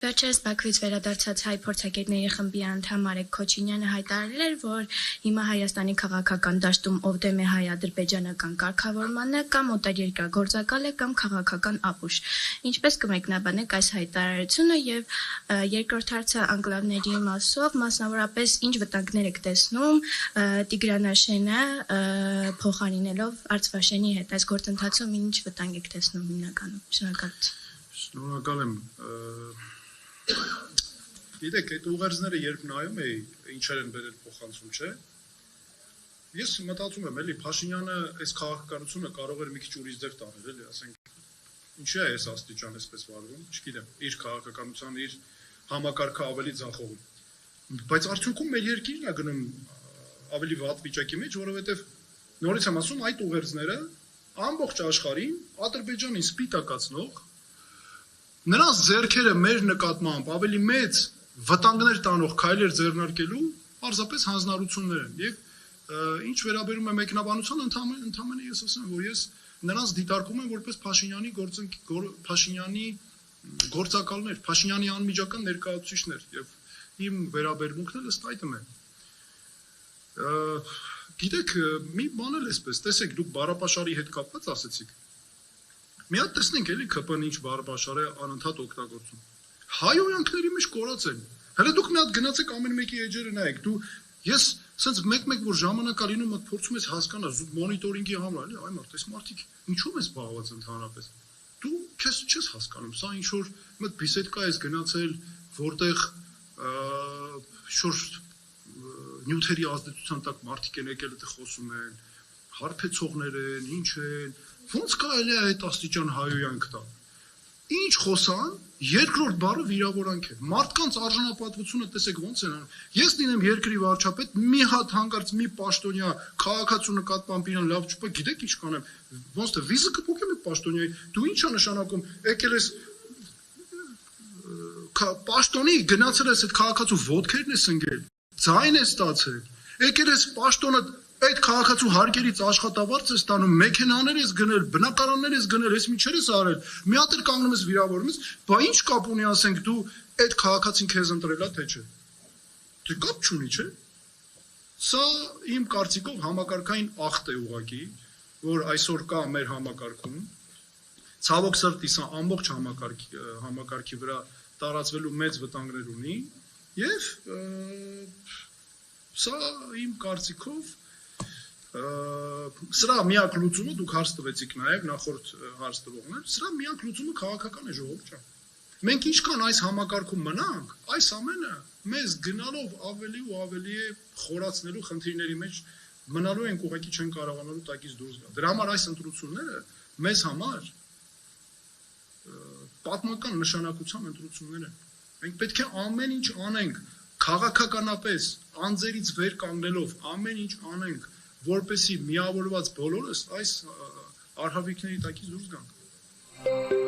Վերջերս Բաքվից վերադարձած հայ փորձագետների խմբի անդամ Արեգ Քոչինյանը հայտարարել էր, որ հիմա Հայաստանի քաղաքական դաշտում ով դեմ է հայ-ադրբեջանական կարգավորմանը, կամ օտարերկրագործակալ է, կամ քաղաքական ապուշ։ Ինչպես կմեկնաբանեք այս հայտարարությունը եւ երկրորդ հարցը անկլավների մասով, մասնավորապես ինչ վտանգներ եք տեսնում Տիգրանաշենը փոխարինելով Արցվաշենի հետ, այս գործընթացում ինչ վտանգ եք տեսնում հիմնականում։ Շնորհակալ եմ։ Գիտեք, այդ ուղերձները երբ նայում էի, ինչեր են բերել փոխանցում, չէ։ Ես մտածում եմ, էլի Փաշինյանը այս քաղաքականությունը կարող էր մի քիչ ուրիշ ձև տանել, էլի, ասենք, ինչի է այս աստիճան այսպես վարվում, չգիտեմ, իր քաղաքականության, իր համակարգը ավելի ձախողում։ Բայց արդյունքում մեր երկիրն է գնում ավելի վատ վիճակի մեջ, որովհետև նորից եմ ասում, այդ ուղերձները ամբողջ աշխարհին Ադրբեջանին սպիտակացնող նրանց ձեռքերը մեր նկատմամբ ավելի մեծ վտանգներ տանող քայլեր ձեռնարկելու պարզապես հանձնառություններ են եւ ինչ վերաբերում է մեկնաբանության ընդհանրապես ես ասեմ որ ես նրանց դիտարկում եմ որպես Փաշինյանի գործակալներ, Փաշինյանի անմիջական ներկայացուցիչներ եւ իմ վերաբերմունքն էլ ըստ այդմ է։ Գիտեք, մի բան էլ էսպես, տեսեք, դուք Բարապաշարի հետ կապված ասեցիք։ Մի հատ տեսնենք էլի ԿՊ-ն ինչ Բարապաշարը անընդհատ օգտագործում։ Հայոյանքների մեջ կորած են։ Հələ դուք մի հատ գնացեք ամեն մեկի էջերը նայեք։ Ես սենց մեկ-մեկ որ ժամանակ ալինում մտ փորձում ես հասկանալ զուտ մոնիտորինգի համար, էլի, այ մարդ, այս մարդիկ ինչու՞մ է զբաղված ընդհանրապես։ Դու քեզ չես հասկանում, սա ինչ որ մտ բիսեդկա ես գնացել, որտեղ շուտ նյութերի ազդեցության տակ մարդիկ են եկել այդտեղ խոսում են, հարբեցողներ են, ինչ են, ոնց կարելի է այդ աստիճան հայոյանք տա։ Ինչ խոսան, երկրորդ բառը վիրավորանք է։ Մարդկանց արժանապատվությունը տեսեք ոնց են անում։ Ես լինեմ երկրի վարչապետ, մի հատ հանկարծ մի պաշտոնյա քաղաքացու նկատմամբ իրան լավ չուպա, գիտեք ինչ կանեմ, ոնց թե վիզը կփոխեմ այդ պաշտոնյայի, դու ինչ է նշանակում, եկել ես պաշտոնի գնացել ես այդ քաղաքացու ոտքերն ես ընկել, ձայն ես ստացել, եկել ես պաշտոնը այդ քաղաքացու հարկերից աշխատավարձ ես ստանում, մեքենաներ ես գնել, բնակարաններ ես գնել, ես միջեր ես արել, մի հատ էլ կանգնում ես վիրավորում ես, բա ինչ կապ ունի ասենք դու այդ քաղաքացին քեզ ընտրել ա թե չէ։ Դե կապ չունի, չէ։ Սա իմ կարծիքով համակարգային ախտ է ուղղակի, որ այսօր կա մեր համակարգում։ Ցավոք սրտի սա ամբողջ համակարգի վրա տարածվելու մեծ վտանգներ ունի եւ սա իմ կարծիքով սրա միակ լուծումը դուք հարց տվեցիք նաև նախորդ հարց տվողներ, սրա միակ լուծումը քաղաքական է ժողովուրդ ջան։ Մենք ինչքան այս համակարգում մնանք, այս ամենը մեզ գնալով ավելի ու ավելի խորացնելու խնդիրների մեջ մնալու ենք ուղղակի չեն կարողանալու տակից դուրս գալ։ Դրա համար այս ընտրությունները մեզ համար պատմական նշանակության ընտրություններ են։ Մենք պետք է ամեն ինչ անենք քաղաքականապես անձերից վեր կանգնելով ամեն ինչ անենք որպեսի միավորված բոլորս այս արհավիկների տակից դուրս գանք։